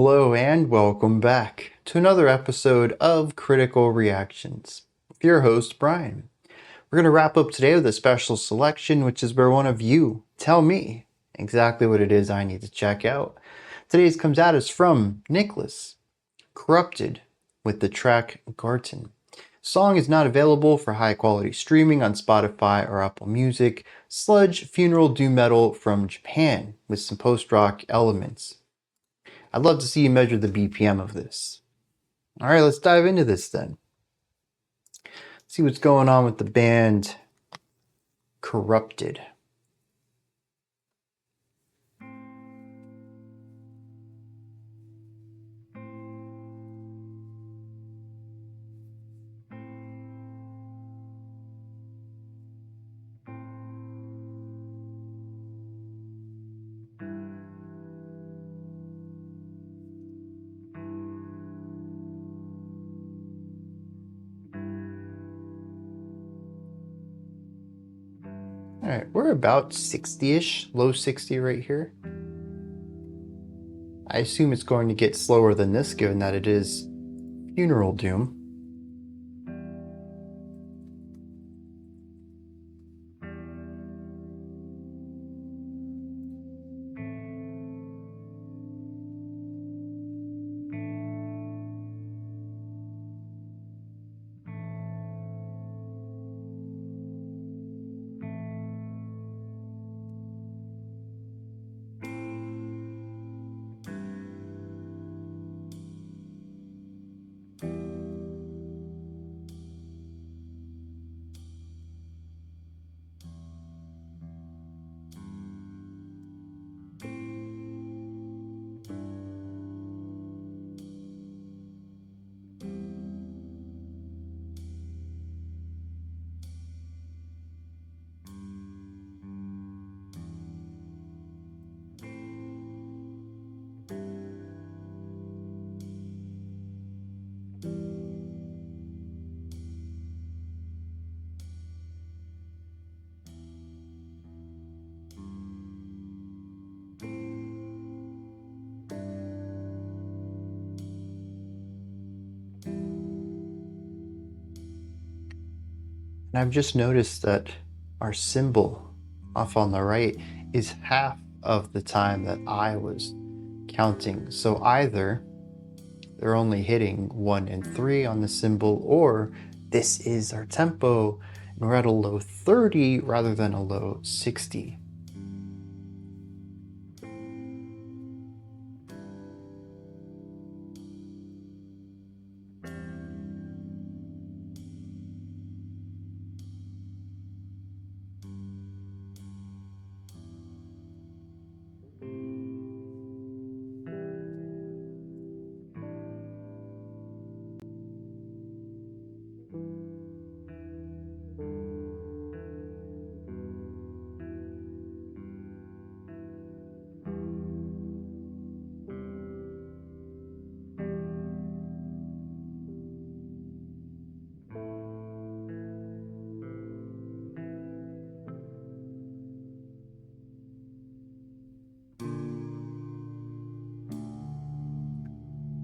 Hello and welcome back to another episode of Critical Reactions with your host, Bryan. We're going to wrap up today with a special selection, which is where one of you tell me exactly what it is I need to check out. Today's comes at us from Nicholas, Corrupted, with the track Garten. Song is not available for high quality streaming on Spotify or Apple Music. Sludge funeral doom metal from Japan with some post-rock elements. I'd love to see you measure the BPM of this. All right, let's dive into this then. See what's going on with the band Corrupted. All right, we're about 60-ish, low 60 right here. I assume it's going to get slower than this given that it is funeral doom. And I've just noticed that our symbol off on the right is half of the time that I was counting. So either they're only hitting 1 and 3 on the symbol, or this is our tempo and we're at a low 30 rather than a low 60.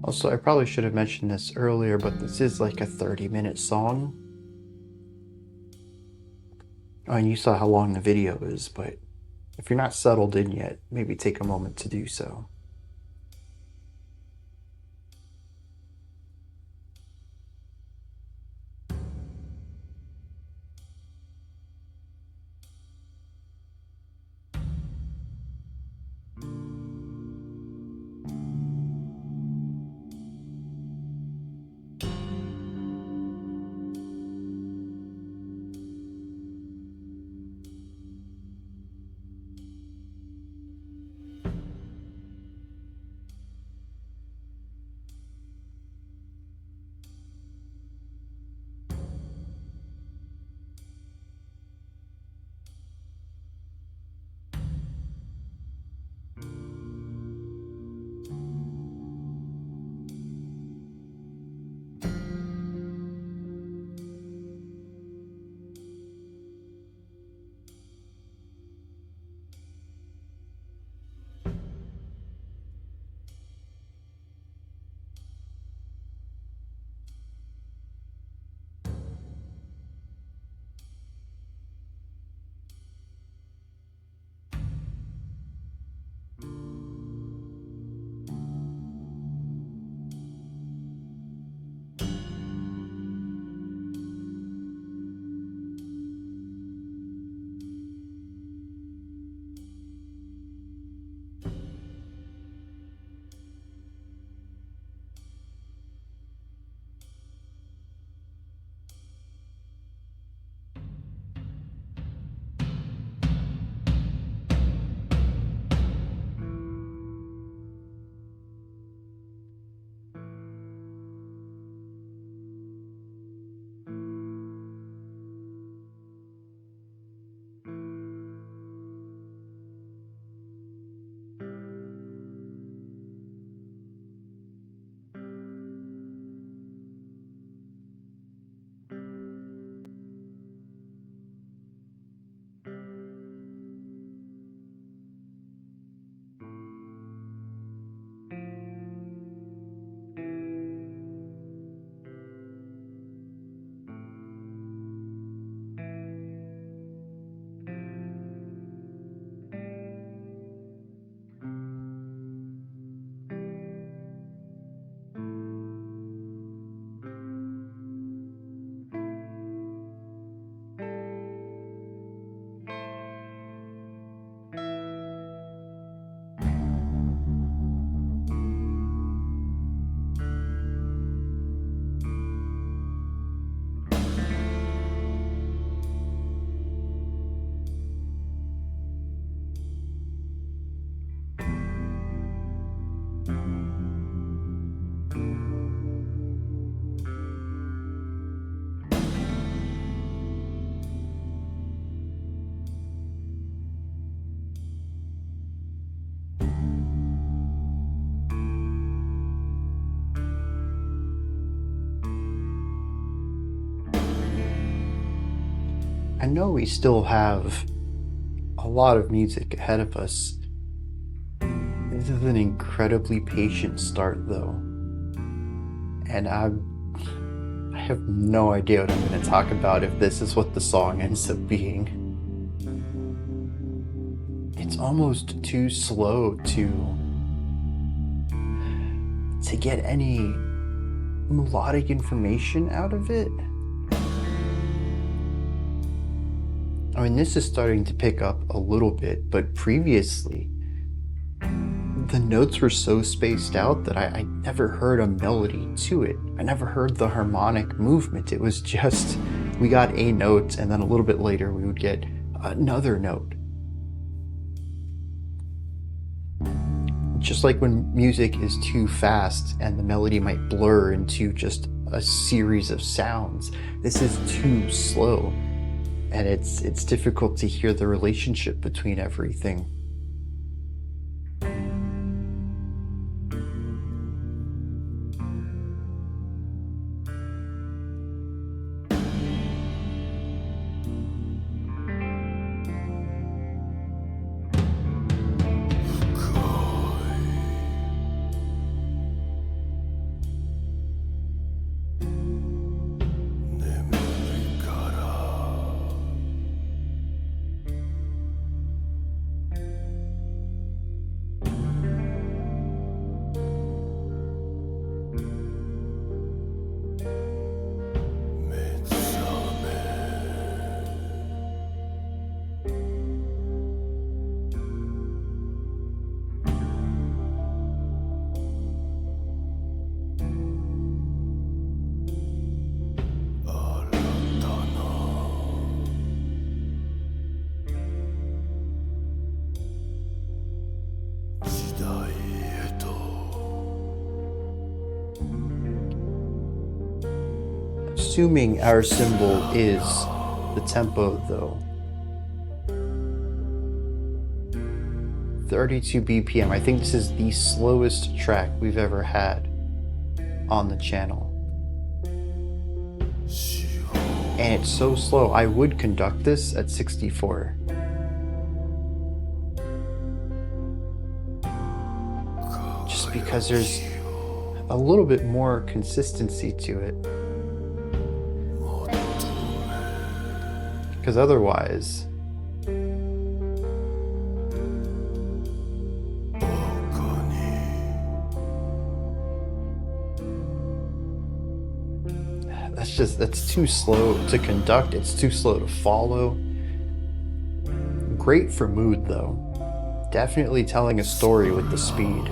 Also, I probably should have mentioned this earlier, but this is like a 30-minute song. Oh, and you saw how long the video is, but if you're not settled in yet, maybe take a moment to do so. I know we still have a lot of music ahead of us. This is an incredibly patient start, though. And I have no idea what I'm going to talk about if this is what the song ends up being. It's almost too slow to get any melodic information out of it. I mean, this is starting to pick up a little bit, but previously, the notes were so spaced out that I never heard a melody to it. I never heard the harmonic movement. It was just, we got a note, and then a little bit later we would get another note. Just like when music is too fast and the melody might blur into just a series of sounds, this is too slow. And it's difficult to hear the relationship between everything. Assuming our symbol is the tempo, though. 32 BPM. I think this is the slowest track we've ever had on the channel. And it's so slow, I would conduct this at 64. Just because there's a little bit more consistency to it. Because otherwise, that's too slow to conduct. It's too slow to follow. Great for mood, though. Definitely telling a story with the speed.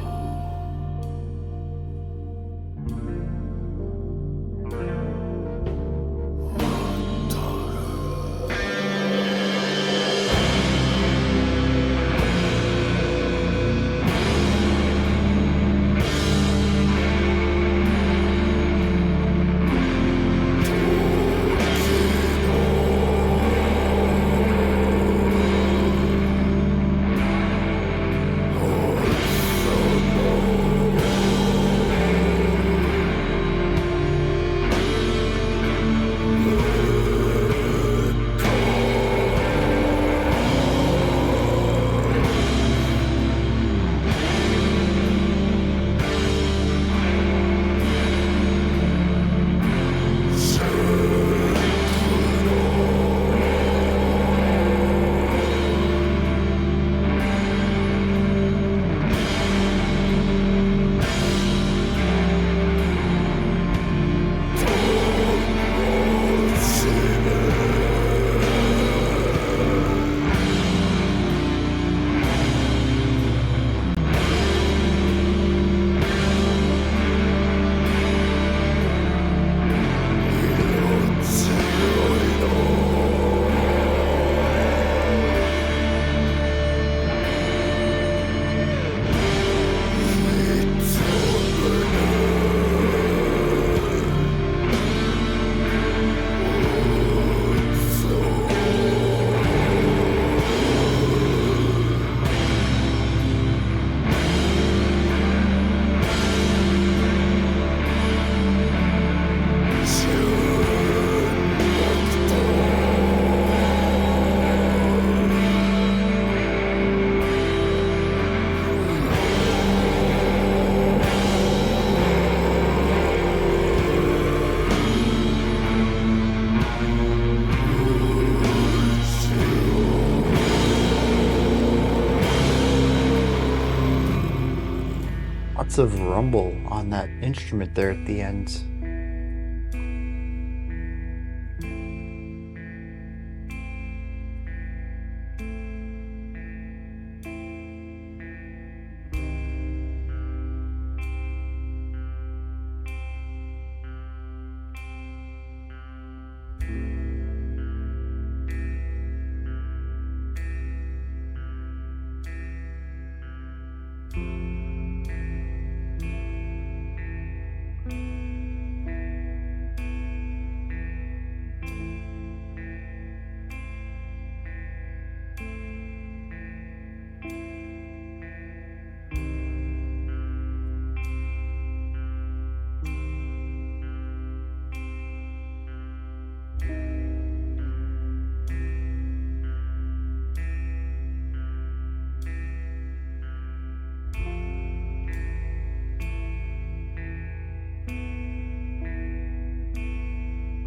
Lots of rumble on that instrument there at the end.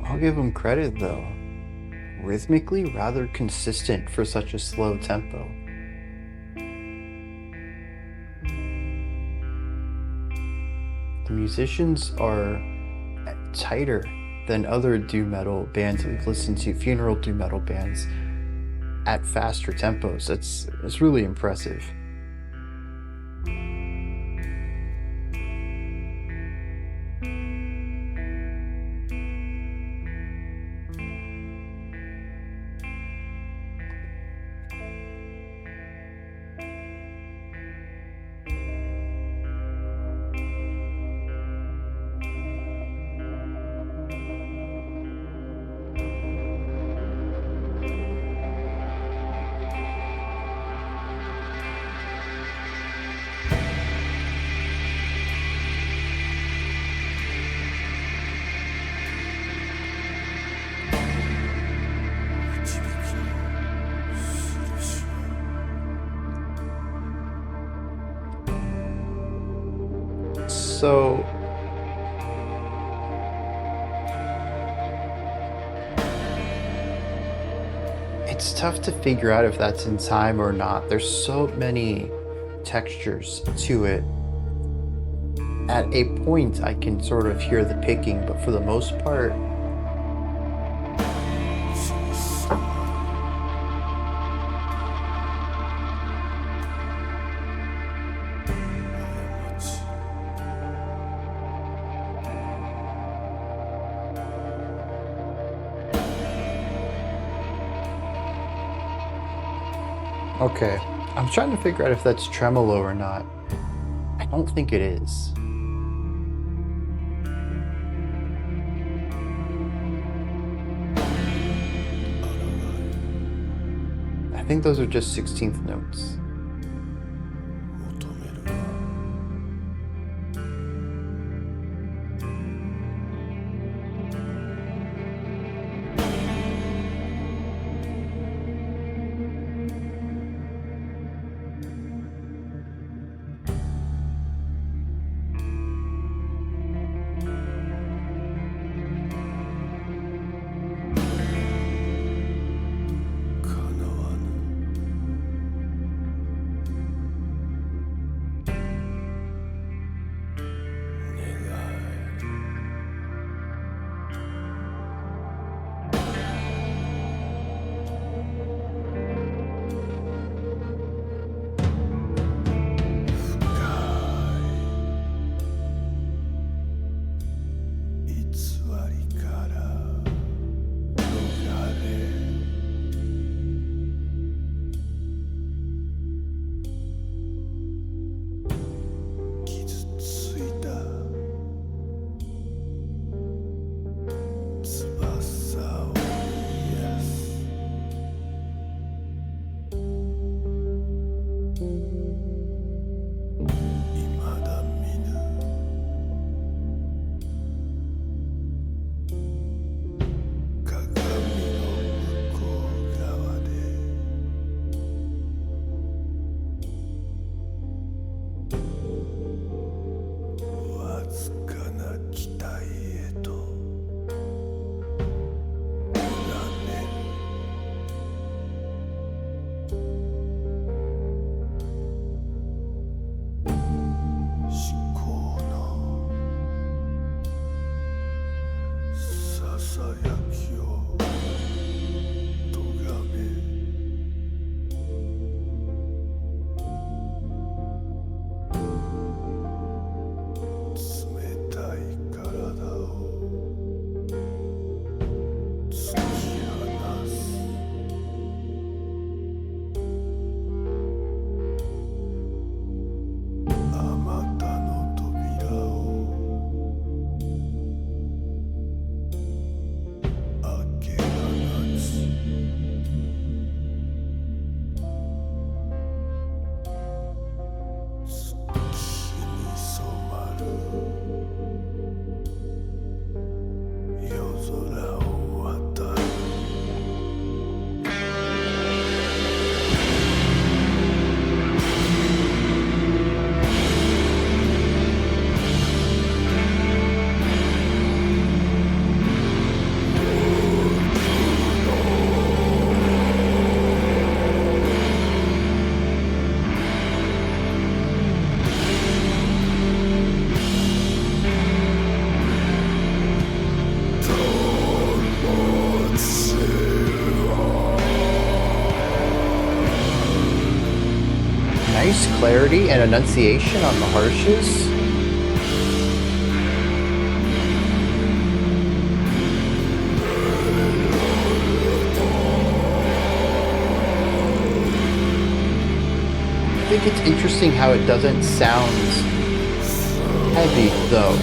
I'll give him credit though. Rhythmically rather consistent for such a slow tempo. The musicians are tighter than other doom metal bands that we've listened to, funeral doom metal bands, at faster tempos. It's really impressive. So it's tough to figure out if that's in time or not. There's so many textures to it. At a point, I can sort of hear the picking, but for the most part, okay. I'm trying to figure out if that's tremolo or not. I don't think it is. I think those are just 16th notes. clarity and enunciation on the harshes. I think it's interesting how it doesn't sound heavy though.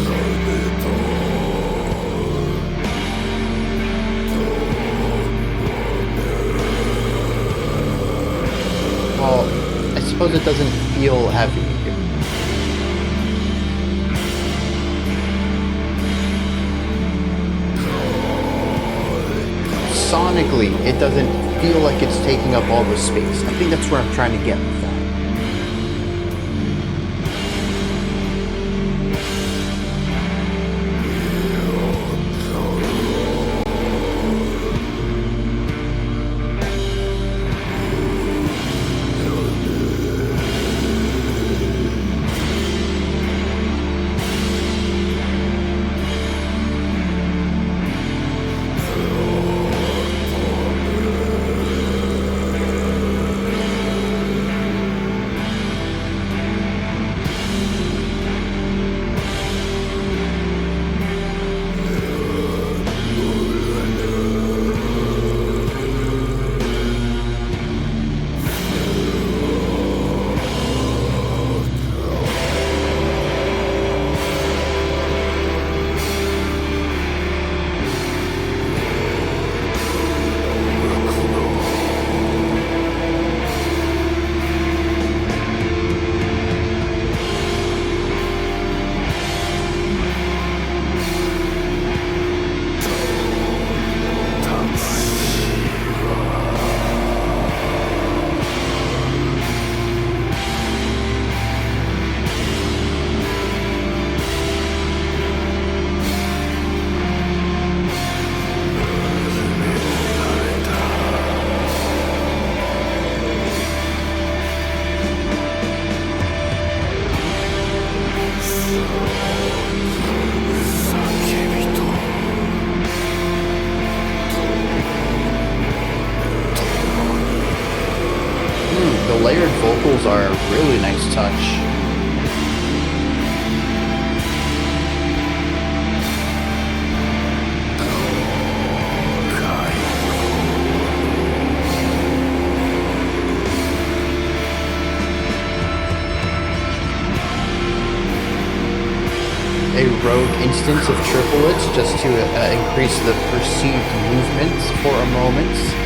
Well, I suppose it doesn't feel heavy. Sonically, it doesn't feel like it's taking up all the space. I think that's where I'm trying to get with that. The layered vocals are a really nice touch. A rogue instance of triplets just to increase the perceived movements for a moment.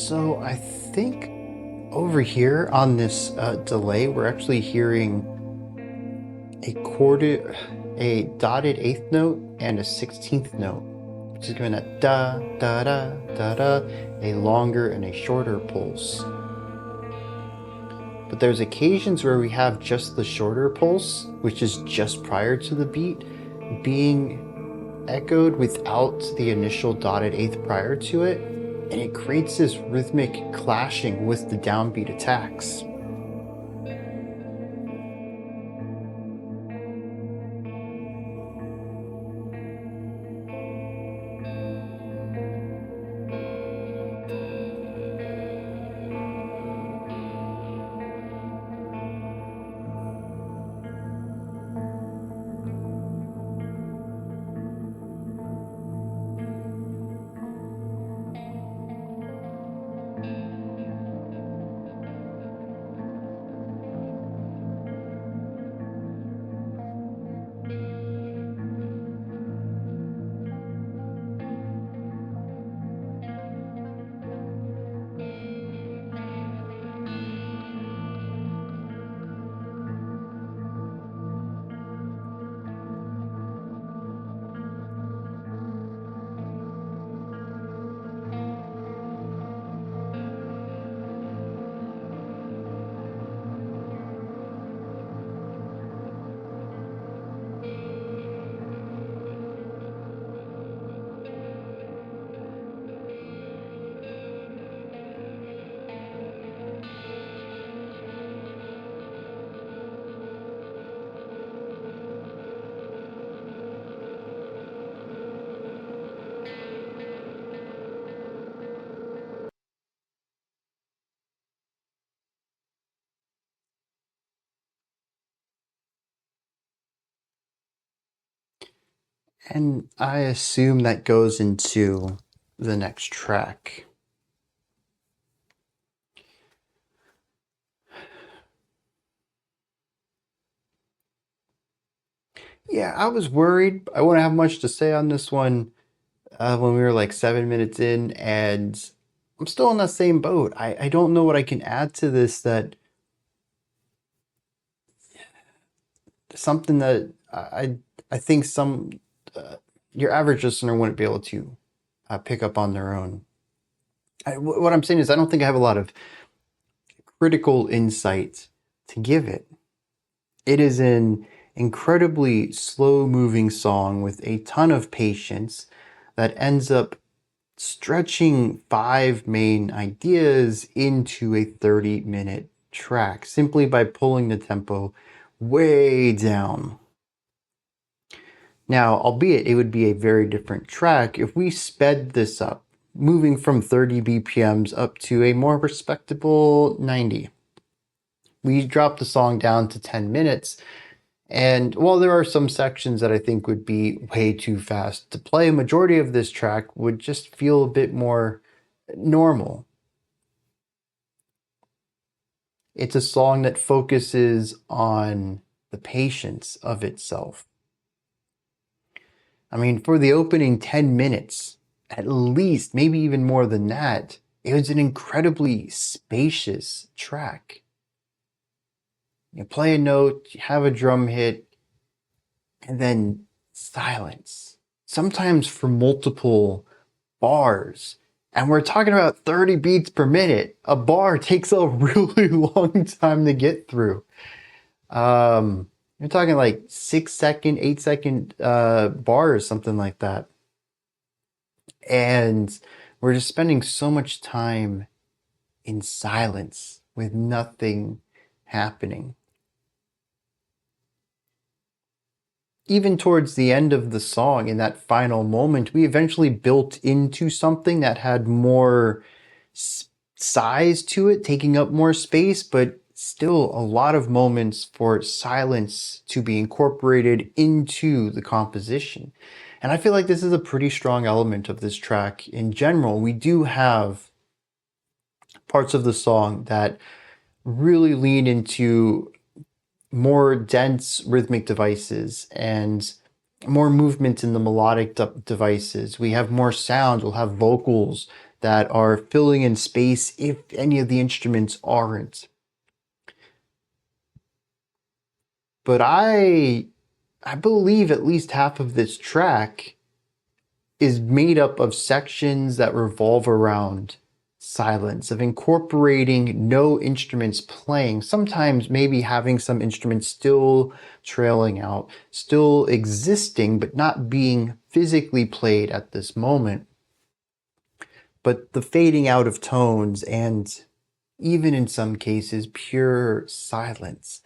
So I think over here on this delay, we're actually hearing a dotted eighth note and a 16th note, which is giving that da da da da da, a longer and a shorter pulse. But there's occasions where we have just the shorter pulse, which is just prior to the beat, being echoed without the initial dotted eighth prior to it, and it creates this rhythmic clashing with the downbeat attacks. And I assume that goes into the next track. Yeah, I was worried. I wouldn't have much to say on this one when we were like 7 minutes in, and I'm still in that same boat. I don't know what I can add to this that something that I think your average listener wouldn't be able to pick up on their own. What I'm saying is I don't think I have a lot of critical insight to give it. It is an incredibly slow moving song with a ton of patience that ends up stretching 5 main ideas into a 30-minute track simply by pulling the tempo way down. Now, albeit it would be a very different track if we sped this up, moving from 30 BPMs up to a more respectable 90. We dropped the song down to 10 minutes, and while there are some sections that I think would be way too fast to play, a majority of this track would just feel a bit more normal. It's a song that focuses on the patience of itself. I mean, for the opening 10 minutes, at least, maybe even more than that, it was an incredibly spacious track. You play a note, you have a drum hit, and then silence. Sometimes for multiple bars. And we're talking about 30 beats per minute. A bar takes a really long time to get through. You're talking like 6-second, 8-second bars, something like that. And we're just spending so much time in silence with nothing happening. Even towards the end of the song, in that final moment, we eventually built into something that had more size to it, taking up more space, but still a lot of moments for silence to be incorporated into the composition. And I feel like this is a pretty strong element of this track in general. We do have parts of the song that really lean into more dense rhythmic devices and more movement in the melodic devices. We have more sounds, we'll have vocals that are filling in space if any of the instruments aren't. But I believe at least half of this track is made up of sections that revolve around silence, of incorporating no instruments playing, sometimes maybe having some instruments still trailing out, still existing, but not being physically played at this moment. But the fading out of tones and even in some cases, pure silence.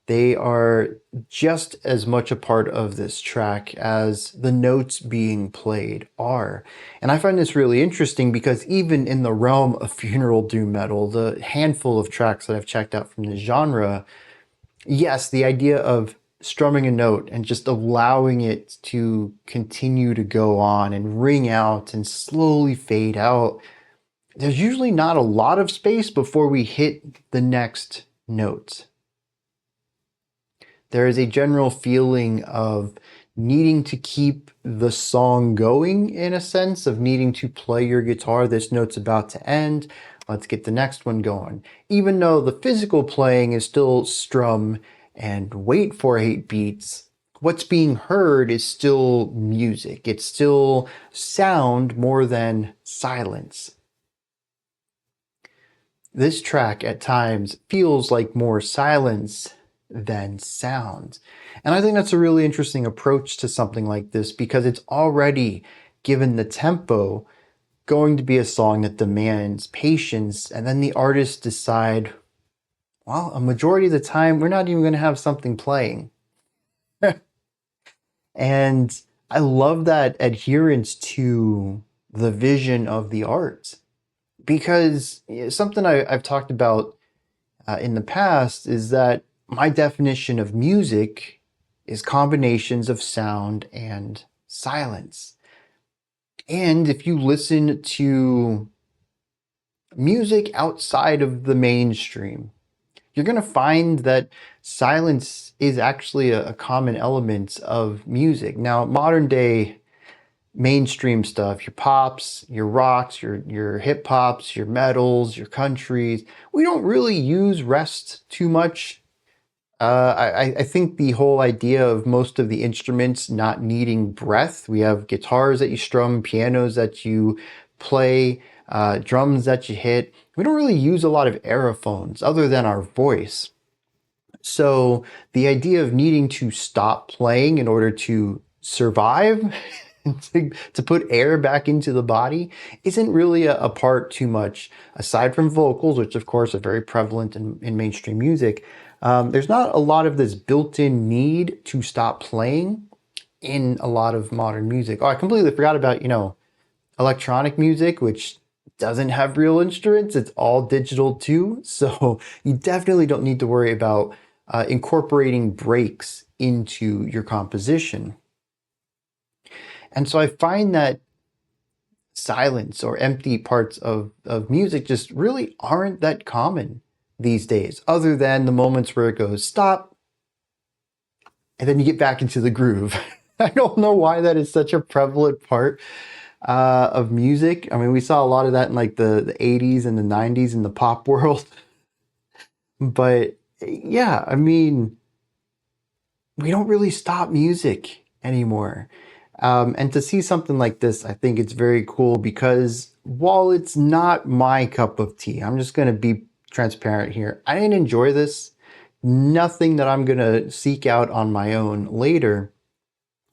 They are just as much a part of this track as the notes being played are. And I find this really interesting because even in the realm of funeral doom metal, the handful of tracks that I've checked out from the genre, yes, the idea of strumming a note and just allowing it to continue to go on and ring out and slowly fade out, there's usually not a lot of space before we hit the next note. There is a general feeling of needing to keep the song going, in a sense of needing to play your guitar. This note's about to end. Let's get the next one going. Even though the physical playing is still strum and wait for 8 beats, what's being heard is still music. It's still sound more than silence. This track at times feels like more silence than sound. And I think that's a really interesting approach to something like this because it's already, given the tempo, going to be a song that demands patience, and then the artists decide, well, a majority of the time we're not even going to have something playing. And I love that adherence to the vision of the art because something I've talked about in the past is that my definition of music is combinations of sound and silence. And if you listen to music outside of the mainstream, you're going to find that silence is actually a common element of music. Now, modern day mainstream stuff, your pops, your rocks, your hip hops, your metals, your countries, we don't really use rest too much. I think the whole idea of most of the instruments not needing breath, we have guitars that you strum, pianos that you play, drums that you hit. We don't really use a lot of aerophones other than our voice. So the idea of needing to stop playing in order to survive, to put air back into the body, isn't really a part too much, aside from vocals, which of course are very prevalent in mainstream music. There's not a lot of this built-in need to stop playing in a lot of modern music. Oh, I completely forgot about, electronic music, which doesn't have real instruments. It's all digital too. So you definitely don't need to worry about incorporating breaks into your composition. And so I find that silence or empty parts of music just really aren't that common these days, other than the moments where it goes stop and then you get back into the groove. I don't know why that is such a prevalent part of music. I mean, we saw a lot of that in like the 80s and the 90s in the pop world. But yeah, I mean, we don't really stop music anymore. And to see something like this, I think it's very cool because while it's not my cup of tea, I'm just going to be transparent here. I didn't enjoy this. Nothing that I'm going to seek out on my own later.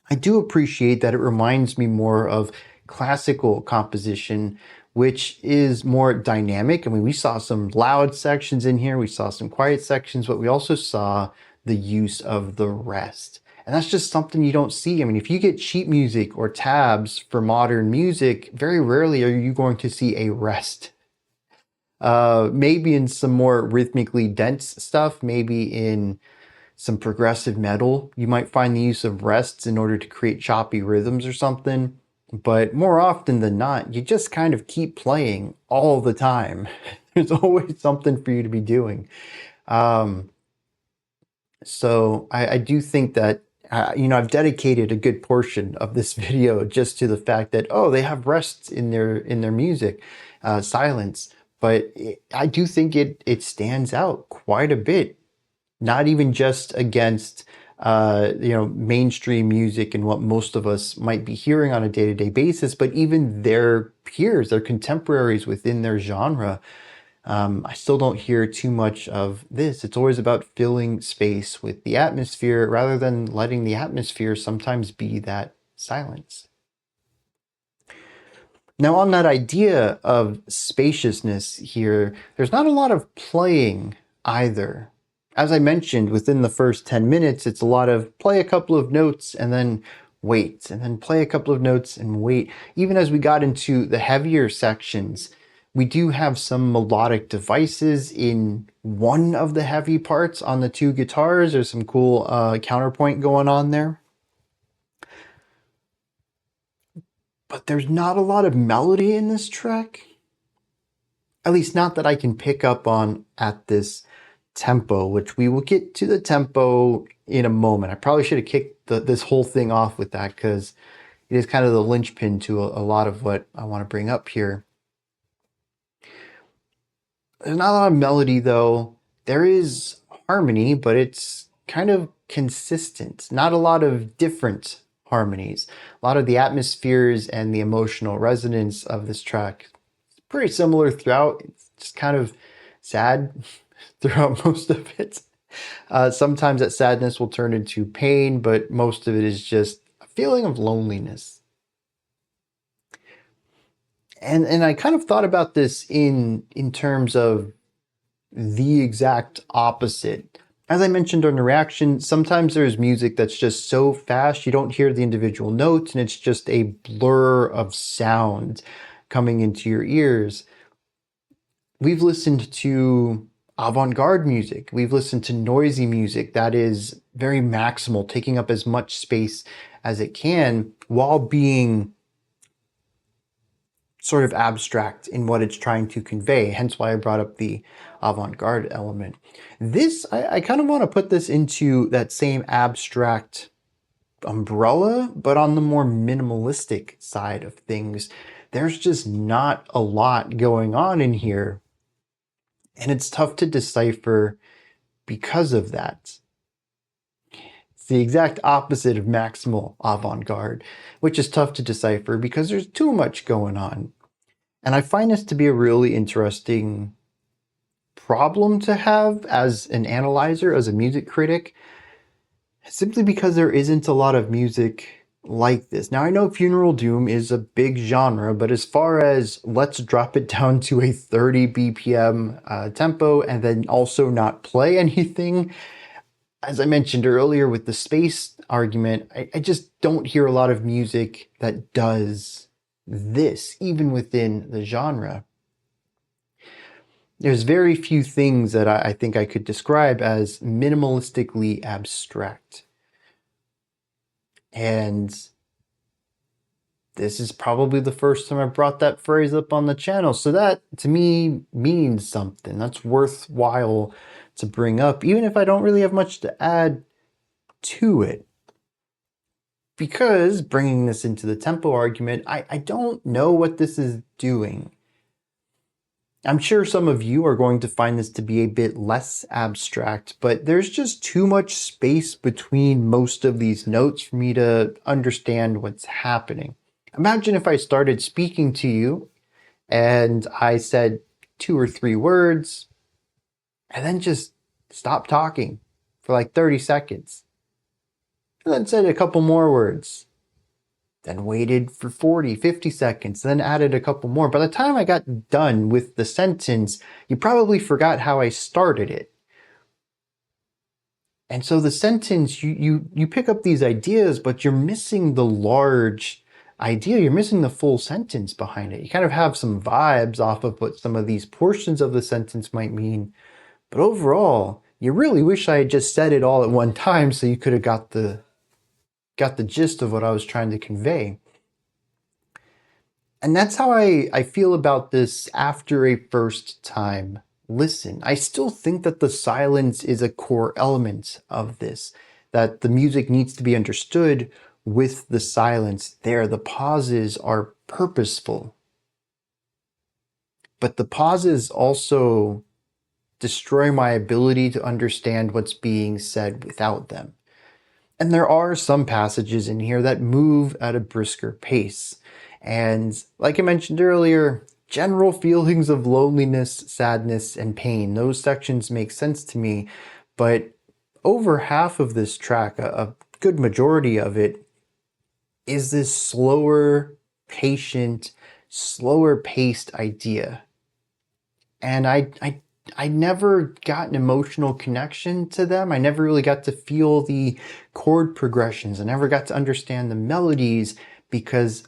I do appreciate that it reminds me more of classical composition, which is more dynamic. I mean, we saw some loud sections in here. We saw some quiet sections, but we also saw the use of the rest. And that's just something you don't see. I mean, if you get sheet music or tabs for modern music, very rarely are you going to see a rest. Maybe in some more rhythmically dense stuff, maybe in some progressive metal, you might find the use of rests in order to create choppy rhythms or something. But more often than not, you just kind of keep playing all the time. There's always something for you to be doing. So I do think that I've dedicated a good portion of this video just to the fact that, oh, they have rests in their music, silence. But I do think it stands out quite a bit, not even just against mainstream music and what most of us might be hearing on a day-to-day basis, but even their peers, their contemporaries within their genre. I still don't hear too much of this. It's always about filling space with the atmosphere rather than letting the atmosphere sometimes be that silence. Now, on that idea of spaciousness here, there's not a lot of playing either. As I mentioned, within the first 10 minutes, it's a lot of play a couple of notes and then wait, and then play a couple of notes and wait. Even as we got into the heavier sections, we do have some melodic devices in one of the heavy parts on the two guitars. There's some cool counterpoint going on there. But there's not a lot of melody in this track. At least not that I can pick up on at this tempo, which we will get to the tempo in a moment. I probably should have kicked this whole thing off with that because it is kind of the linchpin to a lot of what I want to bring up here. There's not a lot of melody though. There is harmony, but it's kind of consistent. Not a lot of different harmonies. A lot of the atmospheres and the emotional resonance of this track is pretty similar throughout. It's just kind of sad throughout most of it. Sometimes that sadness will turn into pain, but most of it is just a feeling of loneliness. And I kind of thought about this in terms of the exact opposite. As I mentioned on the reaction, sometimes there's music that's just so fast you don't hear the individual notes and it's just a blur of sound coming into your ears. We've listened to avant-garde music. We've listened to noisy music that is very maximal, taking up as much space as it can while being sort of abstract in what it's trying to convey, hence why I brought up the avant-garde element. This, I kind of want to put this into that same abstract umbrella, but on the more minimalistic side of things. There's just not a lot going on in here, and it's tough to decipher because of that. It's the exact opposite of maximal avant-garde, which is tough to decipher because there's too much going on. And I find this to be a really interesting problem to have as an analyzer, as a music critic, simply because there isn't a lot of music like this. Now, I know Funeral Doom is a big genre, but as far as let's drop it down to a 30 BPM tempo and then also not play anything, as I mentioned earlier with the space argument, I just don't hear a lot of music that does this, even within the genre. There's very few things that I think I could describe as minimalistically abstract. And this is probably the first time I brought that phrase up on the channel. So that, to me, means something. That's worthwhile to bring up, even if I don't really have much to add to it. Because, bringing this into the tempo argument, I don't know what this is doing. I'm sure some of you are going to find this to be a bit less abstract, but there's just too much space between most of these notes for me to understand what's happening. Imagine if I started speaking to you and I said 2 or 3 words and then just stopped talking for like 30 seconds. And then said a couple more words. Then waited for 40, 50 seconds, then added a couple more. By the time I got done with the sentence, you probably forgot how I started it. And so the sentence, you pick up these ideas, but you're missing the large idea. You're missing the full sentence behind it. You kind of have some vibes off of what some of these portions of the sentence might mean. But overall, you really wish I had just said it all at one time so you could have got the gist of what I was trying to convey. And that's how I feel about this after a first time listen. I still think that the silence is a core element of this. that the music needs to be understood with the silence there. The pauses are purposeful, but the pauses also destroy my ability to understand what's being said without them. And there are some passages in here that move at a brisker pace. And like I mentioned earlier, general feelings of loneliness, sadness, and pain, those sections make sense to me. But over half of this track, a good majority of it, is this slower, patient, slower paced idea. And I never got an emotional connection to them. I never really got to feel the chord progressions. I never got to understand the melodies because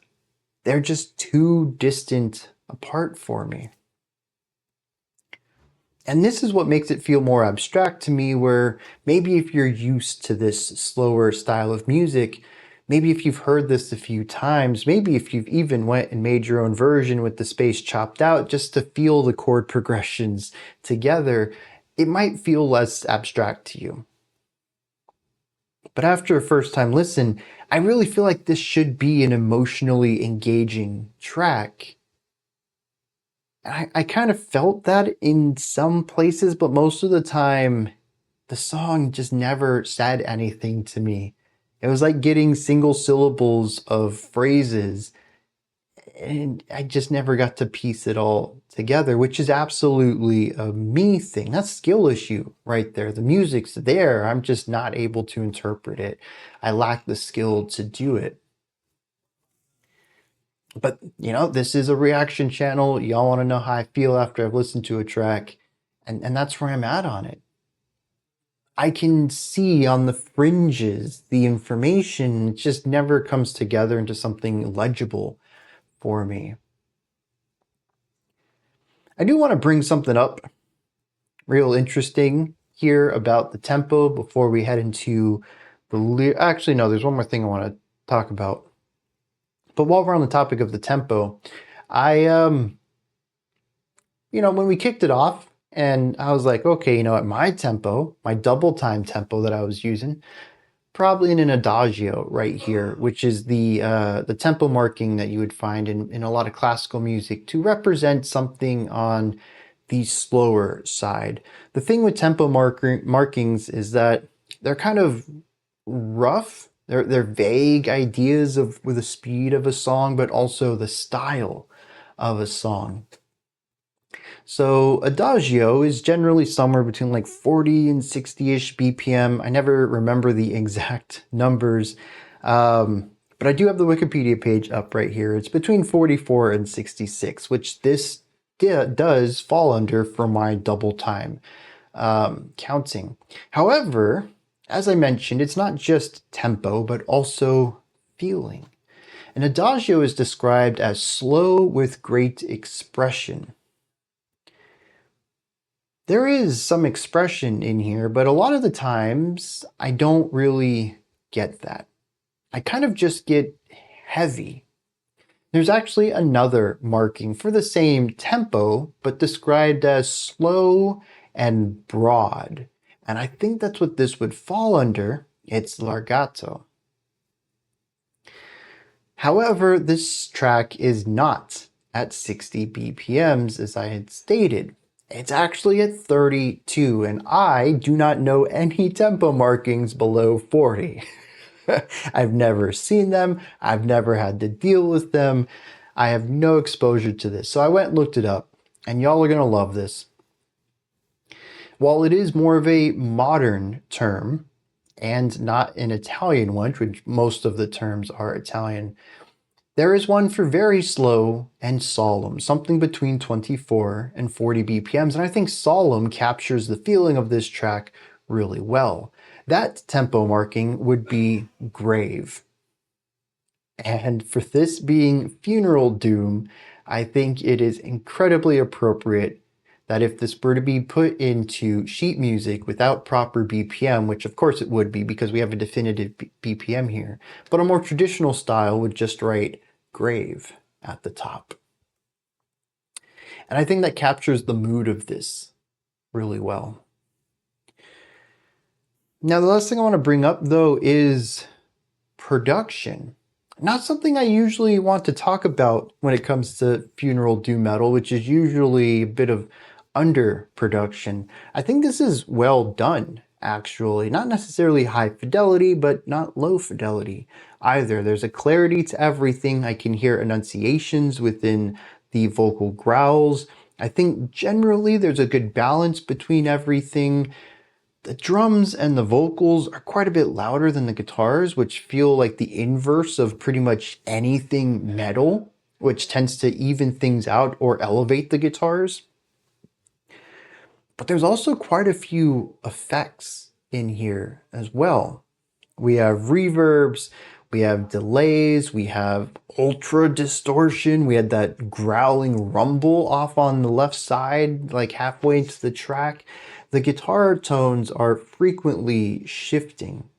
they're just too distant apart for me. And this is what makes it feel more abstract to me, where maybe if you're used to this slower style of music, maybe if you've heard this a few times, maybe if you've even went and made your own version with the space chopped out just to feel the chord progressions together, it might feel less abstract to you. But after a first time listen, I really feel like this should be an emotionally engaging track. I kind of felt that in some places, but most of the time, the song just never said anything to me. It was like getting single syllables of phrases, and I just never got to piece it all together, which is absolutely a me thing. That's a skill issue right there. The music's there, I'm just not able to interpret it. I lack the skill to do it. But, this is a reaction channel. Y'all want to know how I feel after I've listened to a track, and that's where I'm at on it. I can see on the fringes the information, it just never comes together into something legible for me. I do want to bring something up real interesting here about the tempo before we head into actually, no, there's one more thing I want to talk about. But while we're on the topic of the tempo, when we kicked it off, and I was like, okay, at my tempo, my double time tempo that I was using, probably in an adagio right here, which is the tempo marking that you would find in a lot of classical music to represent something on the slower side. The thing with tempo markings is that they're kind of rough. They're vague ideas with the speed of a song, but also the style of a song. So adagio is generally somewhere between like 40 and 60-ish BPM. I never remember the exact numbers, but I do have the Wikipedia page up right here. It's between 44 and 66, which this does fall under for my double time counting. However, as I mentioned, it's not just tempo, but also feeling. An adagio is described as slow with great expression. There is some expression in here, but a lot of the times I don't really get that. I kind of just get heavy. There's actually another marking for the same tempo, but described as slow and broad. And I think that's what this would fall under. It's largato. However, this track is not at 60 BPMs as I had stated. It's actually at 32, and I do not know any tempo markings below 40. I've never seen them. I've never had to deal with them. I have no exposure to this. So I went and looked it up, and y'all are going to love this. While it is more of a modern term and not an Italian one, which most of the terms are Italian, there is one for very slow and solemn, something between 24 and 40 BPMs, and I think solemn captures the feeling of this track really well. That tempo marking would be grave. And for this being funeral doom, I think it is incredibly appropriate that if this were to be put into sheet music without proper BPM, which of course it would be because we have a definitive BPM here, but a more traditional style would just write grave at the top. And I think that captures the mood of this really well. Now, the last thing I want to bring up though is production. Not something I usually want to talk about when it comes to funeral doom metal, which is usually a bit of underproduction. I think this is well done, actually. Not necessarily high fidelity, but not low fidelity either. There's a clarity to everything. I can hear enunciations within the vocal growls. I think generally there's a good balance between everything. The drums and the vocals are quite a bit louder than the guitars, which feel like the inverse of pretty much anything metal, which tends to even things out or elevate the guitars. But there's also quite a few effects in here as well. We have reverbs, we have delays, we have ultra distortion, we had that growling rumble off on the left side, like halfway into the track. The guitar tones are frequently shifting.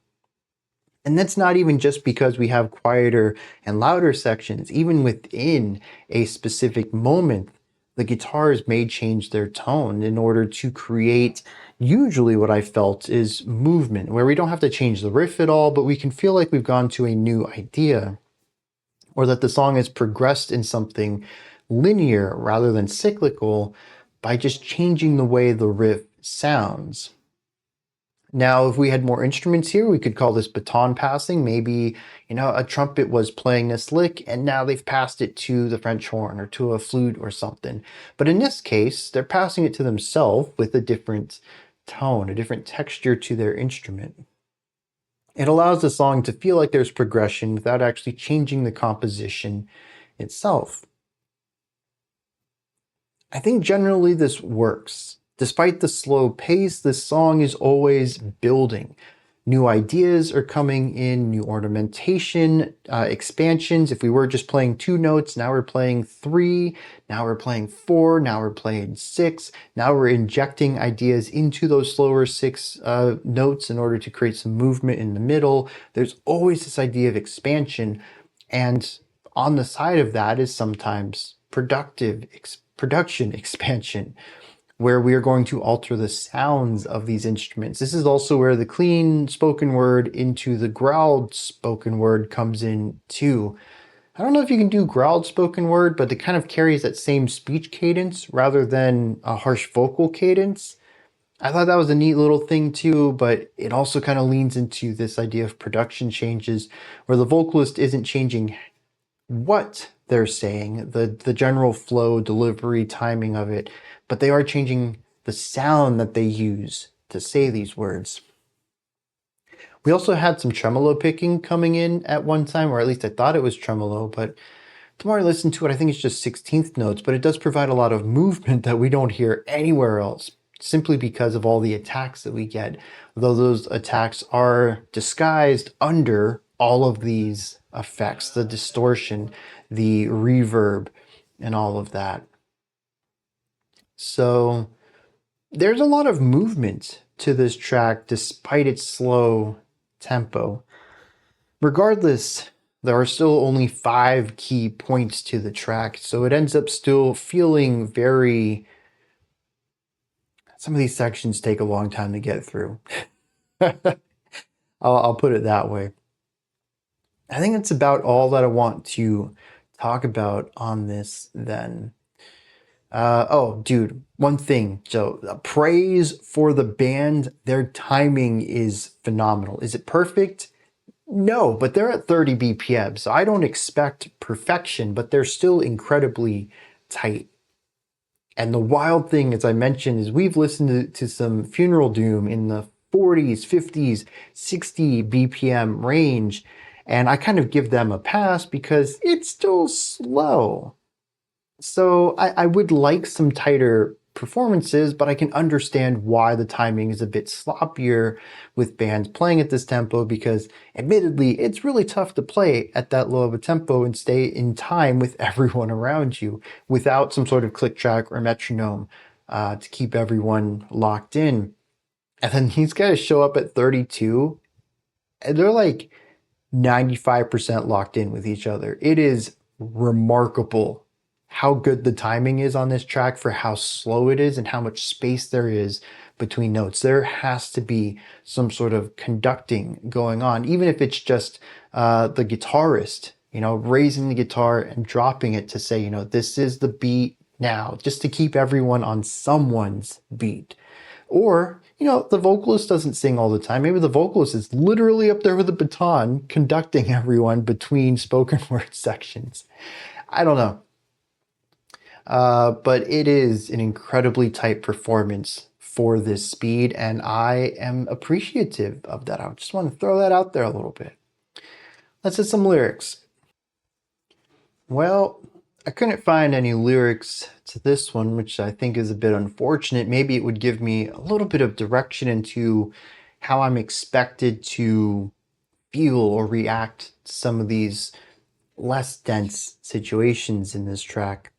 And that's not even just because we have quieter and louder sections. Even within a specific moment, the guitars may change their tone in order to create usually what I felt is movement, where we don't have to change the riff at all, but we can feel like we've gone to a new idea, or that the song has progressed in something linear rather than cyclical by just changing the way the riff sounds. Now, if we had more instruments here, we could call this baton passing. Maybe, a trumpet was playing this lick and now they've passed it to the French horn or to a flute or something. But in this case, they're passing it to themselves with a different tone, a different texture to their instrument. It allows the song to feel like there's progression without actually changing the composition itself. I think generally this works. Despite the slow pace, this song is always building. New ideas are coming in, new ornamentation, expansions. If we were just playing 2 notes, now we're playing 3, now we're playing 4, now we're playing 6. Now we're injecting ideas into those slower 6 notes in order to create some movement in the middle. There's always this idea of expansion, and on the side of that is sometimes production expansion, where we are going to alter the sounds of these instruments. This is also where the clean spoken word into the growled spoken word comes in too. I don't know if you can do growled spoken word, but it kind of carries that same speech cadence rather than a harsh vocal cadence. I thought that was a neat little thing too, but it also kind of leans into this idea of production changes where the vocalist isn't changing what they're saying, the general flow, delivery, timing of it, but they are changing the sound that they use to say these words. We also had some tremolo picking coming in at one time, or at least I thought it was tremolo, but the more I listen to it, I think it's just 16th notes, but it does provide a lot of movement that we don't hear anywhere else, simply because of all the attacks that we get, though those attacks are disguised under all of these effects, the distortion, the reverb, and all of that. So there's a lot of movement to this track despite its slow tempo. Regardless, there are still only 5 key points to the track, so it ends up still feeling very... Some of these sections take a long time to get through. I'll put it that way. I think that's about all that I want to talk about on this then. Oh, dude, one thing. So, praise for the band. Their timing is phenomenal. Is it perfect? No, but they're at 30 BPM, so I don't expect perfection, but they're still incredibly tight. And the wild thing, as I mentioned, is we've listened to some funeral doom in the 40s, 50s, 60 BPM range, and I kind of give them a pass because it's still slow. So I would like some tighter performances, but I can understand why the timing is a bit sloppier with bands playing at this tempo, because admittedly, it's really tough to play at that low of a tempo and stay in time with everyone around you without some sort of click track or metronome to keep everyone locked in. And then these guys show up at 32 and they're like 95% locked in with each other. It is remarkable how good the timing is on this track for how slow it is and how much space there is between notes. There has to be some sort of conducting going on, even if it's just the guitarist, raising the guitar and dropping it to say, this is the beat now, just to keep everyone on someone's beat. Or, the vocalist doesn't sing all the time. Maybe the vocalist is literally up there with a baton conducting everyone between spoken word sections. I don't know. But it is an incredibly tight performance for this speed, and I am appreciative of that. I just want to throw that out there a little bit. Let's hit some lyrics. Well, I couldn't find any lyrics to this one, which I think is a bit unfortunate. Maybe it would give me a little bit of direction into how I'm expected to feel or react to some of these less dense situations in this track.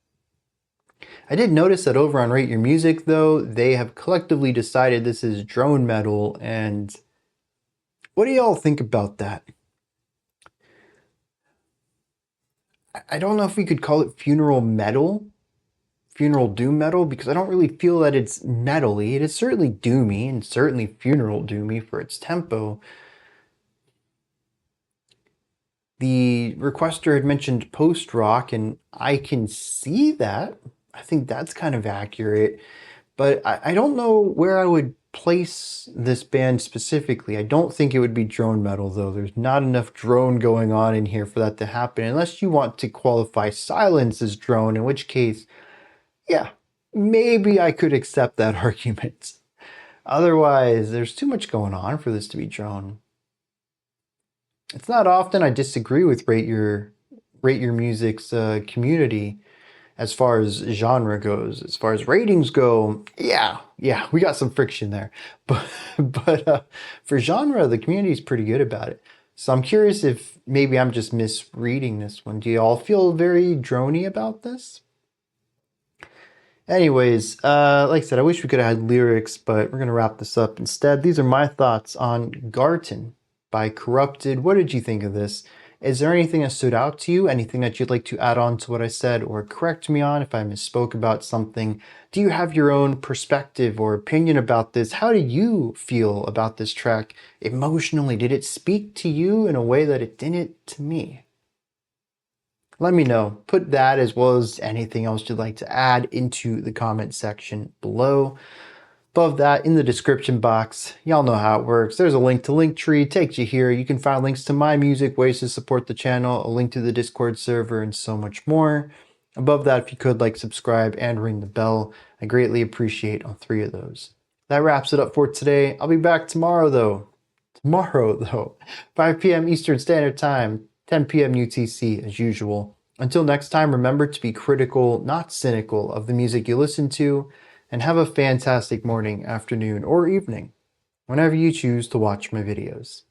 I did notice that over on Rate Your Music, though, they have collectively decided this is drone metal, and what do y'all think about that? I don't know if we could call it funeral metal, funeral doom metal, because I don't really feel that it's metal-y. It is certainly doomy and certainly funeral doomy for its tempo. The requester had mentioned post-rock, and I can see that. I think that's kind of accurate, but I don't know where I would place this band specifically. I don't think it would be drone metal, though. There's not enough drone going on in here for that to happen, unless you want to qualify Silence as drone, in which case, yeah, maybe I could accept that argument. Otherwise, there's too much going on for this to be drone. It's not often I disagree with Rate Your Music's community as far as genre goes. As far as ratings go, yeah, we got some friction there. But for genre, the community is pretty good about it. So I'm curious if maybe I'm just misreading this one. Do you all feel very droney about this? Anyways, like I said, I wish we could have had lyrics, but we're going to wrap this up instead. These are my thoughts on Garten by Corrupted. What did you think of this? Is there anything that stood out to you? Anything that you'd like to add on to what I said or correct me on if I misspoke about something? Do you have your own perspective or opinion about this? How do you feel about this track emotionally? Did it speak to you in a way that it didn't to me? Let me know. Put that as well as anything else you'd like to add into the comment section below. Above that, in the description box, y'all know how it works. There's a link to Linktree, takes you here. You can find links to my music, ways to support the channel, a link to the Discord server, and so much more. Above that, if you could, like, subscribe, and ring the bell. I greatly appreciate all three of those. That wraps it up for today. I'll be back tomorrow, though. 5 p.m. Eastern Standard Time, 10 p.m. UTC, as usual. Until next time, remember to be critical, not cynical, of the music you listen to, and have a fantastic morning, afternoon, or evening, whenever you choose to watch my videos.